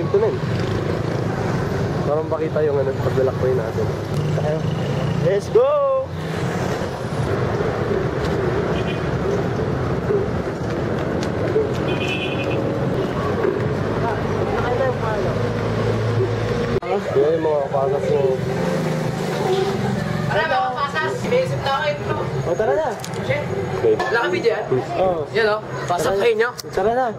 ganito na eh. Parang pakita yung ano, paglalakbay natin. Let's go! Yan yung mga pasas mo. Ano mga pasas? Sinisip na kayo ito. O, tara na. Wala kami dyan? Oo. Yan o. Pasok kayo nyo. Tara na.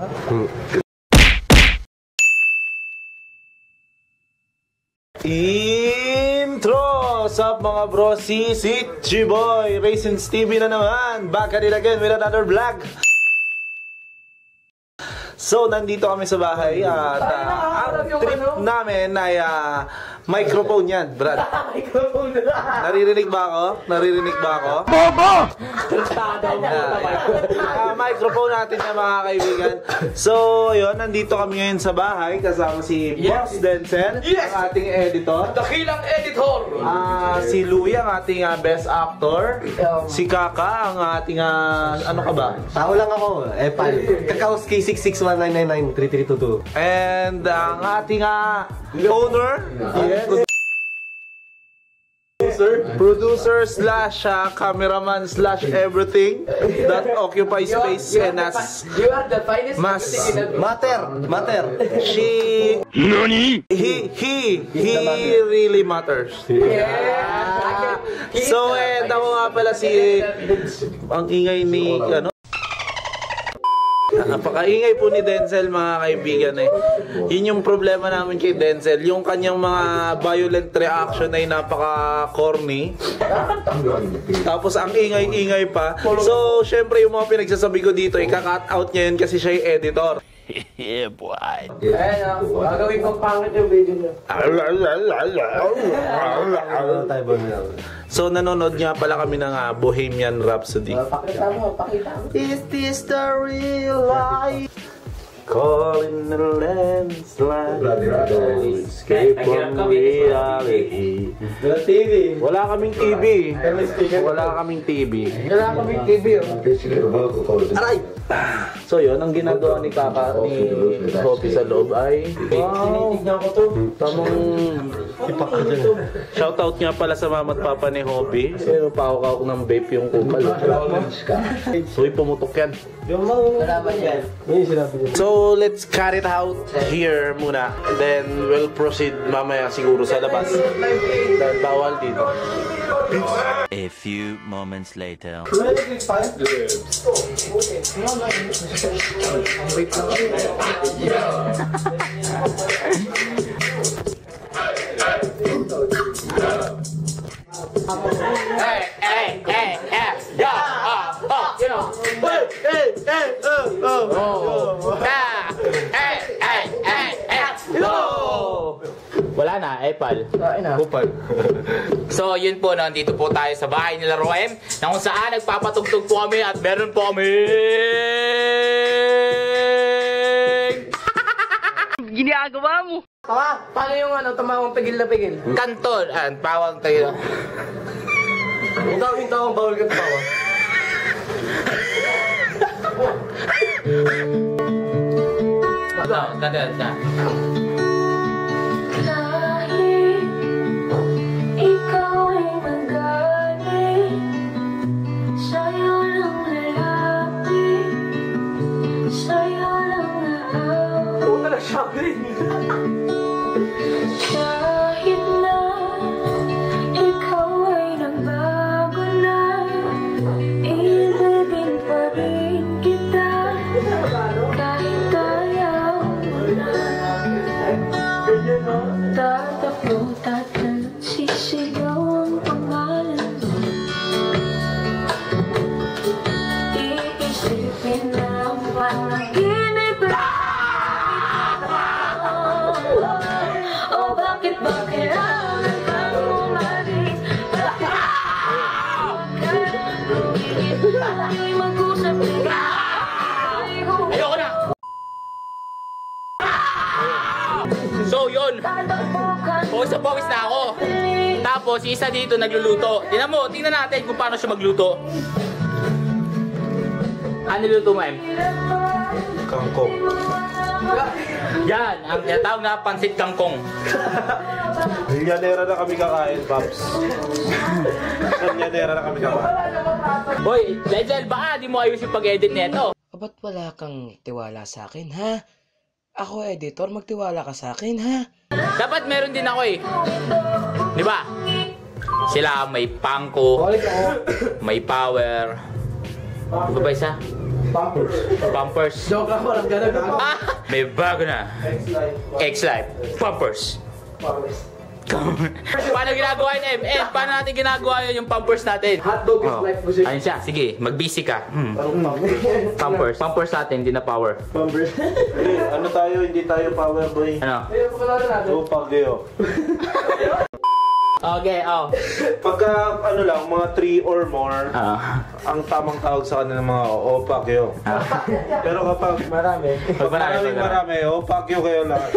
Intro! What's up mga bro? Si G-Boy Raisins TV na naman. Back at it again with another vlog. So, nandito kami sa bahay at ang trip namin ay microphone yan, Brad. Microphone na. Naririnig ba ako? Naririnig ba ako? Bobo! Microphone natin na mga kaibigan. So, yun, nandito kami ngayon sa bahay kasama si Boss Denzel, ang ating editor. Dakilang editor! Si Louie, ang ating best actor. Si Kaka, ang ating ano ka ba? Tao lang ako, Epal. Kakauski 661-999-3322. And ang ating owner, producer slash cameraman slash everything that occupies space and as You are the finest Mater. he really matters. Yeah. So ako nga pala si ang ingay ni ano. Napakaingay po ni Denzel mga kaibigan eh. Yun yung problema namin kay Denzel. Yung kanyang mga violent reaction ay napaka-corny. Tapos ang ingay-ingay pa. So, syempre yung mga pinagsasabi ko dito, ika-cut out niya yun kasi siya yung editor. Yeah, boy. Ayan o. Gagawin kong pangit yung video niyo. So, nanonood nga pala kami ng Bohemian Rhapsody. Pakita mo. Is this the real life? Calling the landslide, escape from reality. Wala kaming TV. Wala kaming TV. Aray! So yun, ang ginagawa ni Kaka ni Hopi sa loob ay tinitignan ko to. Tamang shoutout nga pala sa mama at papa ni Hopi. Pero pahawak ng vape yung kupal. Uy, pumutok yan. So let's cut it out here muna. Then we'll proceed mamaya siguro sa labas. Dahil bawal dito. A few moments later. Wala na, Epal. So, yun po, nandito po tayo sa bahay nila Roem, na kung saan nagpapatugtog po kami at meron po kami ginagawa mo. Paano yung tumawang pigil na pigil? Kanton, pawang tayo. Yung tawang bawal ka tawa. Kanton. Kahit na ikaw ay nagbago na, ibigin pa rin kita kahit ayaw mo na. Tatakbo, tatalon, sisigaw ang pangalan mo. Iisipin na ang panaginip na. Oh, bakit ba kailangan kang umalis? Bakit ay mag-usap ka? Ayoko na! So yun, pawis na ako. Tapos isa dito nagluluto. Tingnan natin kung paano siya magluto. Ano niluto mo, Em? Kangkong. Yan, ang tinatawag na pansit kangkong. Milyanera na kami kakain, Paps. Milyanera na kami kakain. Hoy, Denzel, baka di mo ayos yung pag-edit nito. Ba't wala kang tiwala sa akin, ha? Ako, editor, magtiwala ka sa akin, ha? Dapat meron din ako eh. Di ba? Sila may pangko, may power. Ano ba isa? Pampers. Joke ako, alam ka na. Ah, may bago na. X-Life. Pampers. Paano ginagawa yun, M? Paano natin ginagawa yun yung pampers natin? Hotdog is life po siya. Ayun siya, sige, mag-busy ka. Pampers. Pampers natin, hindi na power. Ano tayo, hindi tayo power boy. Ano? Upag yun. Okay, oh. Pagka ano lang, mga 3 or more, ang tamang tawag sa kanila mga opakyo. Pero kapag marami, opakyo kayo lahat.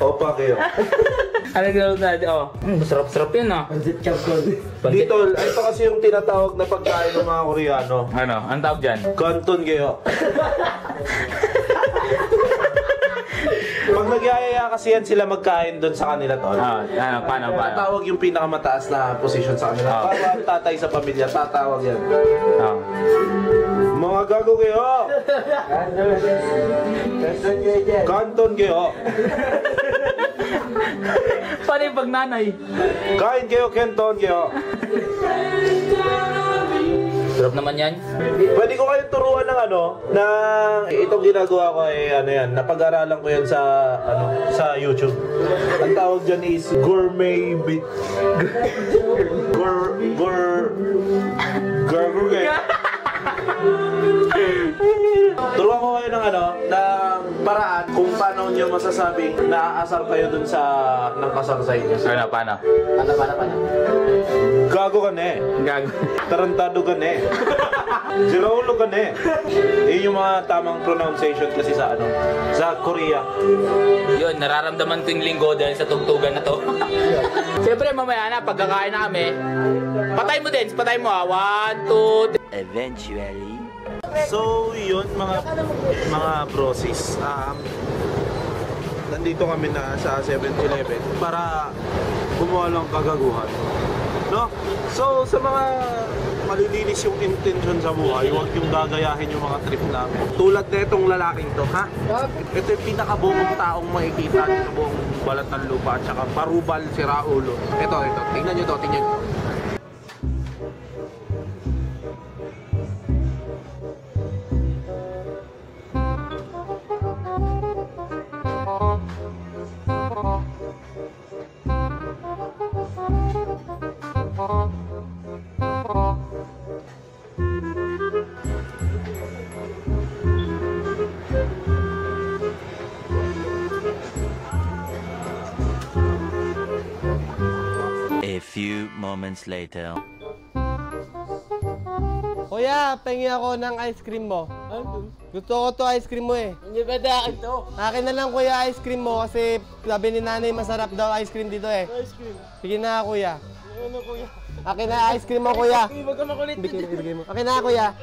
Opakyo. Ano gano'n natin? Oh, sarap-sarap yun, ah. Pansit kapkon. Dito, ay pa kasi yung tinatawag na pagkain ng mga Koreano. Ano? Ang tawag dyan? Kanton kayo. Pag nagyayaya kasi yan sila magkain doon sa kanila, tol. Ano, paano? Tatawag yung pinakamataas na position sa kanila. Para ang tatay sa pamilya, tatawag yan. Mga gago kayo! Kanton kayo! Paano yung pagnanay? Kain kayo, kenton kayo! Sarap naman yan. Pwede ko kayong turuan ng na itong ginagawa ko ay napag-aralan ko yan sa sa YouTube. Ang tawag dyan is gourmet bit. Turuan ko kayo ng ng paraan kung paano nyo masasabing naaasar kayo dun sa nakasar sa inyo. Paano? Gago ka na eh. Gago. Tarantado ka na eh. Siraulo ka na eh. Yun yung mga tamang pronunciation kasi sa sa Korea. Yun, nararamdaman ko yung linggo dahil sa tugtugan na to. Siyempre, mamaya na, pagkakain na kami, patay mo din, patay mo ha. 1, 2, 3. Eventually. So, yun mga brosis. Nandito kami na sa 7-Eleven para gumawa ng kagaguhan. No? So, sa mga malilinis yung intention sa buhay, huwag yung gagayahin yung mga trip namin. Tulad na itong lalaking to, ha? Ito yung pinakabumong taong makikita sa buong balat ng lupa at saka parubal si Raulo. Ito. Tingnan nyo to, tingnan nyo. A few moments later. Kuya, pengi ako ng ice cream mo. Gusto ko to ice cream mo eh. Hindi ba akin to? Akin na lang kuya ice cream mo kasi sabi ni nanay masarap daw ice cream dito eh. Ice cream? Sige na kuya. Ano kuya? Akin na ice cream mo kuya. Huwag ka makulit. Bigay mo. Akin na kuya.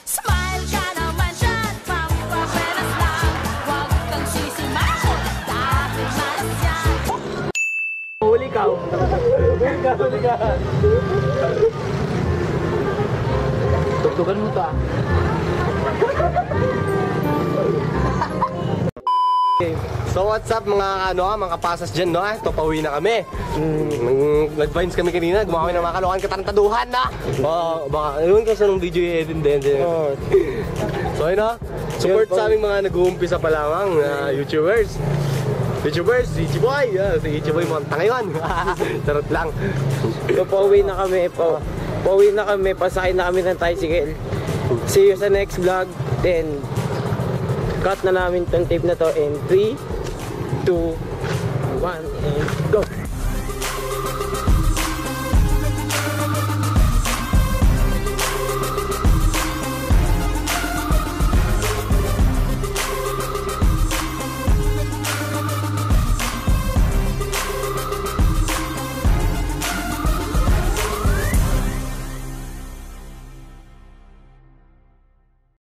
Smile ka naman dyan, pampapelas lang. Huwag kang sisimangot dahil malas yan. Huli ka. Tugtugan mo to ah. So what's up mga mga pasas dyan no? Ito pauwi na kami. Nag-vines kami kanina, gumawa kami ng mga kalokan katarantaduhan na. Baka yun kasi nung video i-edit din. So ayun na, support sa aming mga nag-uumpisa pa lamang na YouTubers. Si Ichiboy, si Ichiboy mo ang ngayon. Charot lang. So pauwi na kami po. Pauwi na kami, pasakay na kami ng tricycle. See you sa next vlog. Then cut na namin tong tape na to in 3, 2, 1 and go.